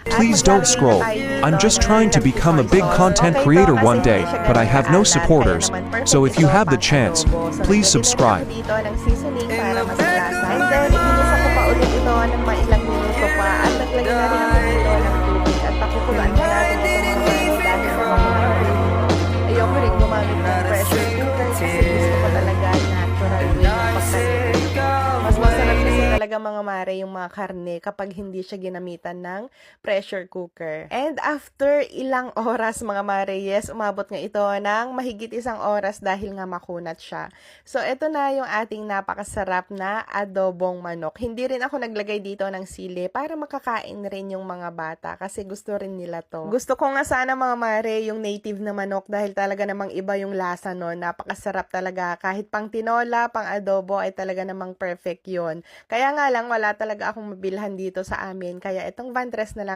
Please don't scroll. I'm just trying to become a big content creator one day, but I have no supporters. So if you have the chance, please subscribe. Dito ng seasoning para mas malasa. And then, iginisa ko pa ulit ito ng mga ilang minuto pa. At naglagay na rin ako dito ng tubig. At pakukuluan na natin ito mga karne dahil sa mga ayoko rin gumamit ng pressure cooker kasi gusto ko talaga natural way ng paglagay. Mas masarap kasi talaga mga mare yung mga karne kapag hindi siya ginamitan ng pressure cooker. And after ilang oras mga mare, yes, umabot nga ito ng mahigit 1 oras dahil nga makunat siya. So ito na yung ating napakasarap na adobong manok. Hindi rin ako naglagay dito ng sili para makakain rin yung mga bata kasi gusto rin nila to. Gusto ko nga sana mga mare yung native na manok dahil talaga namang iba yung lasa no. Napakasarap talaga. Kahit pang tinola, pang adobo ay talaga namang perfect yun. Kaya nga lang wala talaga akong mabilhan dito sa amin. Kaya itong vantres na lang